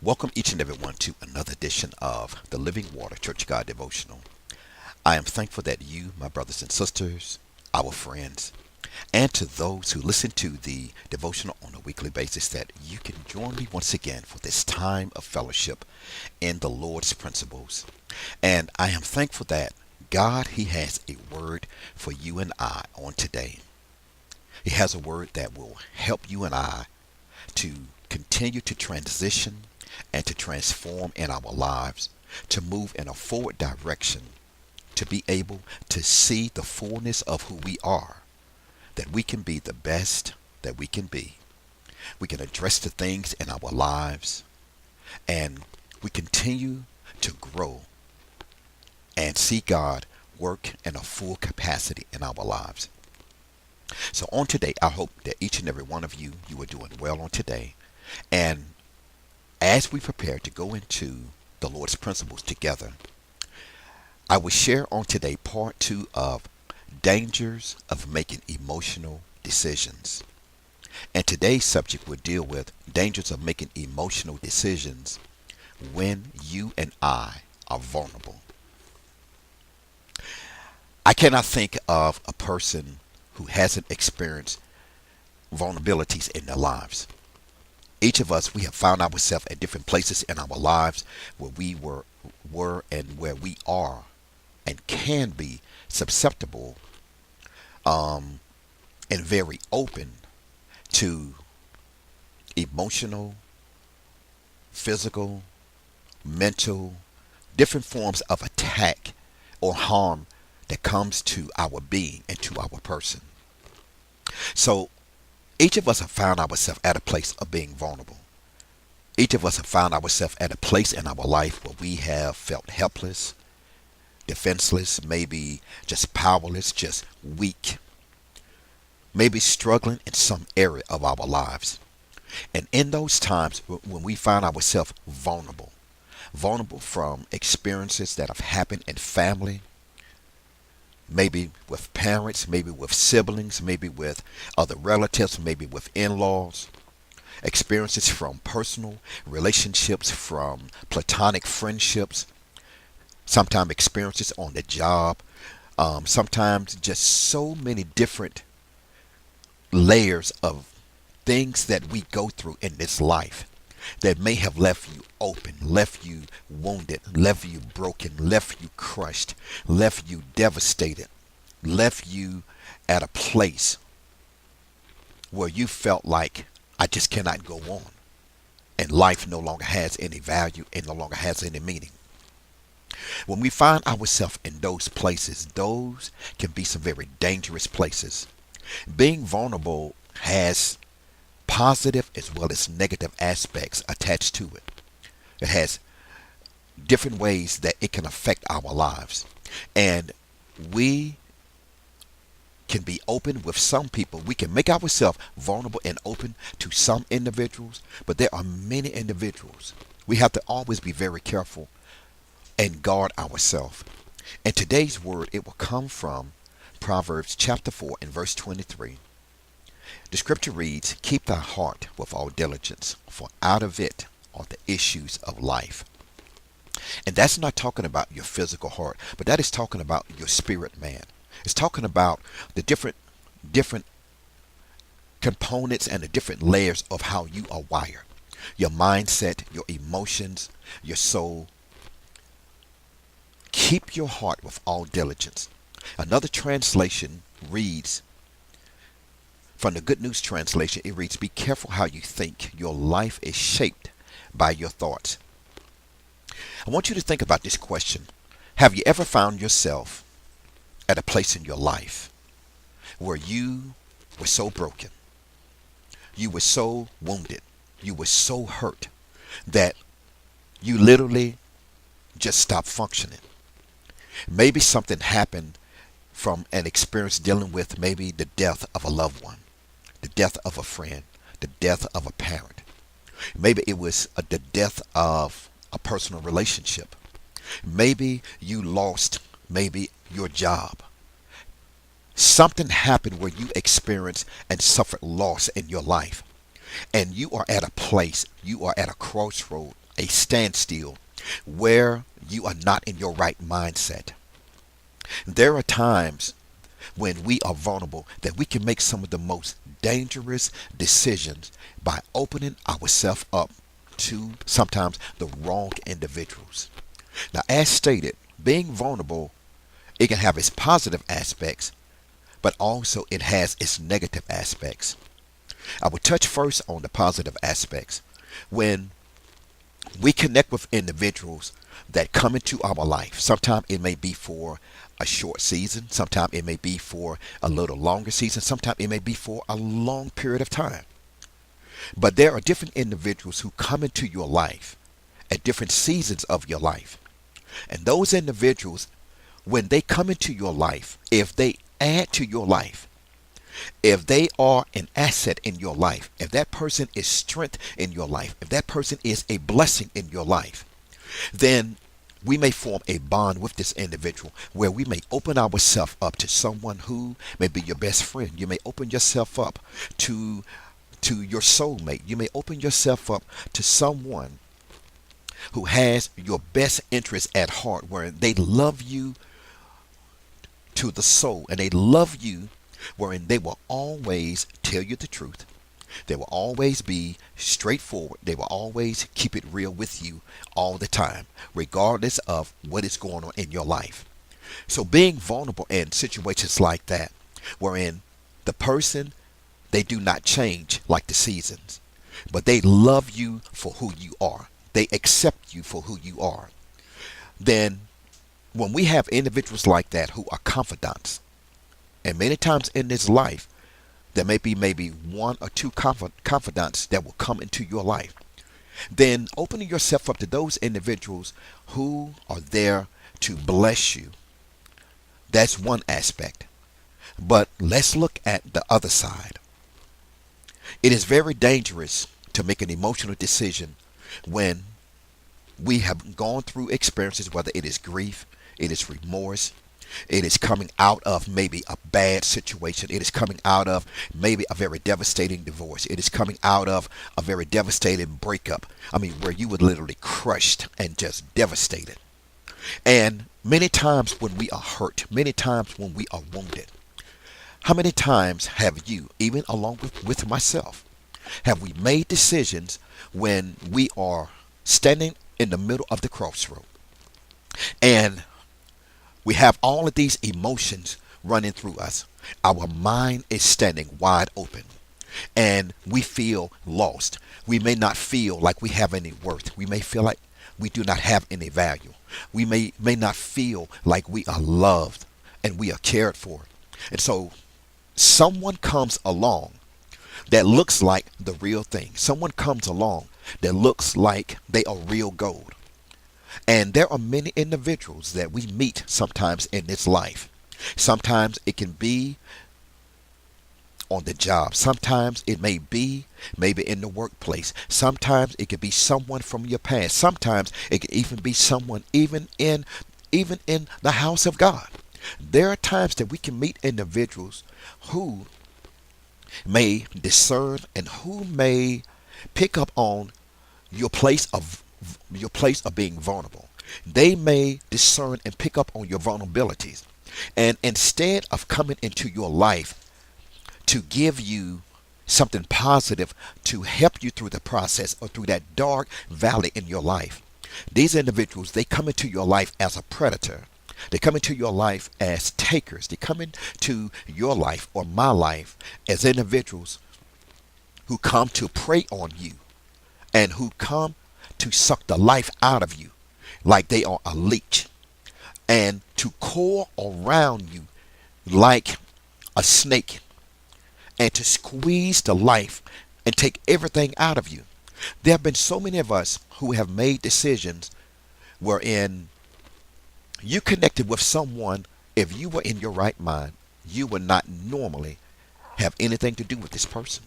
Welcome each and every one to another edition of the Living Water Church of God Devotional. I am thankful that you, my brothers and sisters, our friends, and to those who listen to the devotional on a weekly basis, that you can join me once again for this time of fellowship in the Lord's principles. And I am thankful that God, He has a word for you and I on today. He has a word that will help you and I to continue to transition and to transform in our lives, to move in a forward direction, to be able to see the fullness of who we are, that we can be the best that we can be. We can address the things in our lives, and we continue to grow and see God work in a full capacity in our lives. So on today, I hope that each and every one of you are doing well on today. And as we prepare to go into the Lord's principles together, I will share on today part 2 of dangers of making emotional decisions. And today's subject will deal with dangers of making emotional decisions when you and I are vulnerable. I cannot think of a person who hasn't experienced vulnerabilities in their lives. Each of us, we have found ourselves at different places in our lives where we were and where we are and can be susceptible and very open to emotional, physical, mental, different forms of attack or harm that comes to our being and to our person. So each of us have found ourselves at a place of being vulnerable. Each of us have found ourselves at a place in our life where we have felt helpless, defenseless, maybe just powerless, just weak, maybe struggling in some area of our lives. And in those times when we find ourselves vulnerable from experiences that have happened in family, maybe with parents, maybe with siblings, maybe with other relatives, maybe with in-laws, experiences from personal relationships, from platonic friendships, sometimes experiences on the job, sometimes just so many different layers of things that we go through in this life that may have left you open, left you wounded, left you broken, left you crushed, left you devastated, left you at a place where you felt like, I just cannot go on, and life no longer has any value and no longer has any meaning. When we find ourselves in those places, those can be some very dangerous places. Being vulnerable has positive as well as negative aspects attached to it. It has different ways that it can affect our lives. And we can be open with some people. We can make ourselves vulnerable and open to some individuals, but there are many individuals. We have to always be very careful and guard ourselves. And today's word, it will come from Proverbs chapter 4 and verse 23. The scripture reads, "Keep thy heart with all diligence, for out of it are the issues of life." And that's not talking about your physical heart, but that is talking about your spirit man. It's talking about the different components and the different layers of how you are wired. Your mindset, your emotions, your soul. Keep your heart with all diligence. Another translation reads, from the Good News Translation, it reads, "Be careful how you think. Your life is shaped by your thoughts." I want you to think about this question. Have you ever found yourself at a place in your life where you were so broken, you were so wounded, you were so hurt that you literally just stopped functioning? Maybe something happened from an experience dealing with maybe the death of a loved one, the death of a friend, the death of a parent. Maybe it was the death of a personal relationship. Maybe you lost maybe your job. Something happened where you experienced and suffered loss in your life. And you are at a place, you are at a crossroad a standstill where you are not in your right mindset. There are times when we are vulnerable that we can make some of the most dangerous decisions by opening ourselves up to sometimes the wrong individuals. Now, as stated, being vulnerable, it can have its positive aspects, but also it has its negative aspects. I will touch first on the positive aspects. When we connect with individuals that come into our life, sometimes it may be for a short season, sometimes it may be for a little longer season, sometimes it may be for a long period of time. But there are different individuals who come into your life at different seasons of your life. And those individuals, when they come into your life, if they add to your life, if they are an asset in your life, if that person is strength in your life, if that person is a blessing in your life, then we may form a bond with this individual where we may open ourselves up to someone who may be your best friend. You may open yourself up to your soulmate. You may open yourself up to someone who has your best interest at heart, where they love you to the soul and they love you, wherein they will always tell you the truth. They will always be straightforward. They will always keep it real with you all the time, regardless of what is going on in your life. So being vulnerable in situations like that, wherein the person, they do not change like the seasons, but they love you for who you are. They accept you for who you are. Then when we have individuals like that who are confidants, and many times in this life, there may be maybe one or two confidants that will come into your life. Then opening yourself up to those individuals who are there to bless you. That's one aspect. But let's look at the other side. It is very dangerous to make an emotional decision when we have gone through experiences, whether it is grief, it is remorse, it is coming out of maybe a bad situation. It is coming out of maybe a very devastating divorce. It is coming out of a very devastating breakup. I mean, where you were literally crushed and just devastated. And many times when we are hurt, many times when we are wounded, how many times have you, even along with myself, have we made decisions when we are standing in the middle of the crossroad and we have all of these emotions running through us? Our mind is standing wide open and we feel lost. We may not feel like we have any worth. We may feel like we do not have any value. We may not feel like we are loved and we are cared for. And so someone comes along that looks like the real thing. Someone comes along that looks like they are real gold. And there are many individuals that we meet sometimes in this life. Sometimes it can be on the job. Sometimes it may be maybe in the workplace. Sometimes it could be someone from your past. Sometimes it could even be someone even in the house of God. There are times that we can meet individuals who may discern and who may pick up on your place of being vulnerable. They may discern and pick up on your vulnerabilities. And instead of coming into your life to give you something positive to help you through the process or through that dark valley in your life, these individuals, they come into your life as a predator. They come into your life as takers. They come into your life or my life as individuals who come to prey on you and who come to suck the life out of you like they are a leech and to coil around you like a snake and to squeeze the life and take everything out of you. There have been so many of us who have made decisions wherein you connected with someone. If you were in your right mind, you would not normally have anything to do with this person.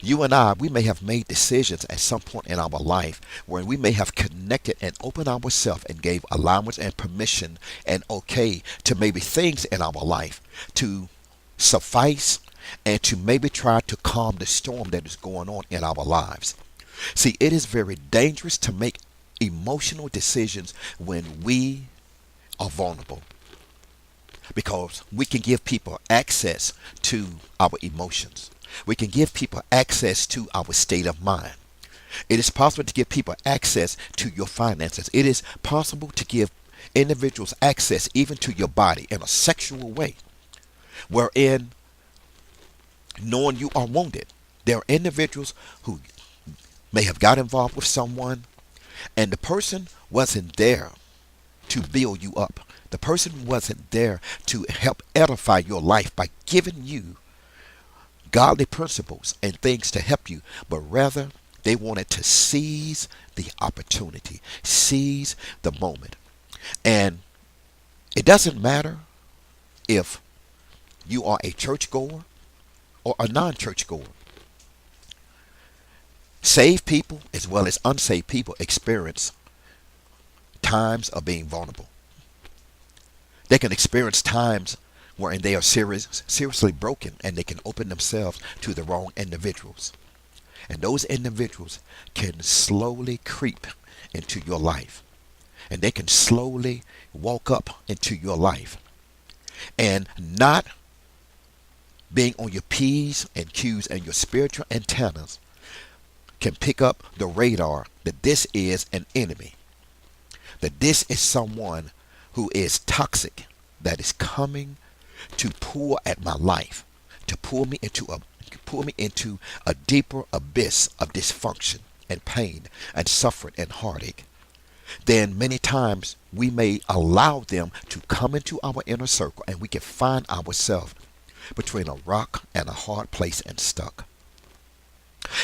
You and I, we may have made decisions at some point in our life where we may have connected and opened ourselves and gave allowance and permission and okay to maybe things in our life to suffice and to maybe try to calm the storm that is going on in our lives. See, it is very dangerous to make emotional decisions when we are vulnerable because we can give people access to our emotions. We can give people access to our state of mind. It is possible to give people access to your finances. It is possible to give individuals access even to your body in a sexual way, wherein knowing you are wounded. There are individuals who may have got involved with someone and the person wasn't there to build you up. The person wasn't there to help edify your life by giving you godly principles and things to help you, but rather they wanted to seize the opportunity, seize the moment. And it doesn't matter if you are a churchgoer or a non-churchgoer. Saved people as well as unsaved people experience times of being vulnerable. They can experience times wherein they are seriously broken and they can open themselves to the wrong individuals. And those individuals can slowly creep into your life. And they can slowly walk up into your life. And not being on your P's and Q's and your spiritual antennas can pick up the radar that this is an enemy. That this is someone who is toxic, that is coming to pull at my life, to pull me into a deeper abyss of dysfunction and pain and suffering and heartache. Then many times we may allow them to come into our inner circle and we can find ourselves between a rock and a hard place and stuck.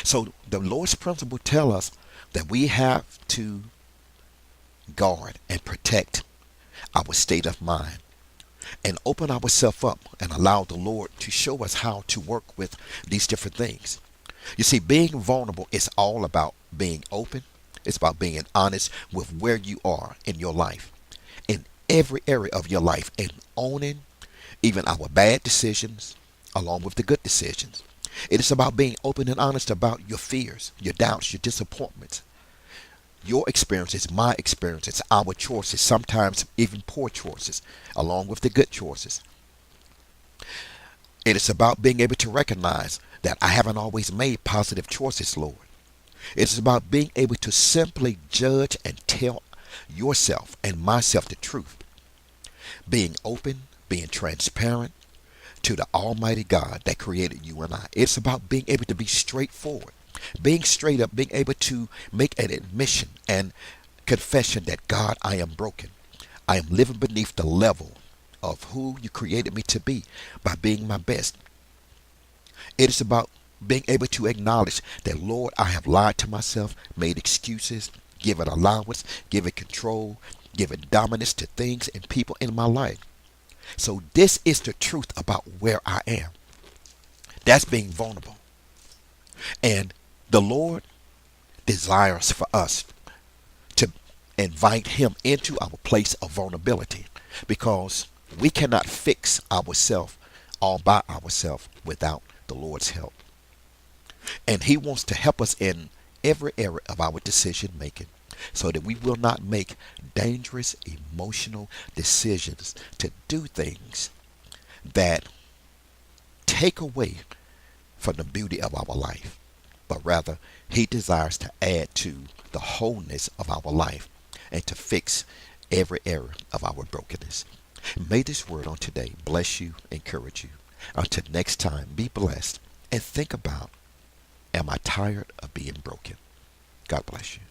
So the Lord's principle tell us that we have to guard and protect our state of mind and open ourselves up and allow the Lord to show us how to work with these different things. You see, being vulnerable is all about being open. It's about being honest with where you are in your life, in every area of your life, and owning even our bad decisions along with the good decisions. It is about being open and honest about your fears, your doubts, your disappointments, your experiences, my experiences, our choices, sometimes even poor choices, along with the good choices. It is about being able to recognize that I haven't always made positive choices, Lord. It is about being able to simply judge and tell yourself and myself the truth. Being open, being transparent to the Almighty God that created you and I. It's about being able to be straightforward, being straight up, being able to make an admission and confession that God, I am broken. I am living beneath the level of who you created me to be by being my best. It is about being able to acknowledge that, Lord, I have lied to myself, made excuses, given allowance, given control, given dominance to things and people in my life. So this is the truth about where I am. That's being vulnerable. And the Lord desires for us to invite him into our place of vulnerability because we cannot fix ourselves all by ourselves without the Lord's help. And he wants to help us in every area of our decision making so that we will not make dangerous emotional decisions to do things that take away from the beauty of our life. But rather, he desires to add to the wholeness of our life and to fix every area of our brokenness. May this word on today bless you, encourage you. Until next time, be blessed and think about, am I tired of being broken? God bless you.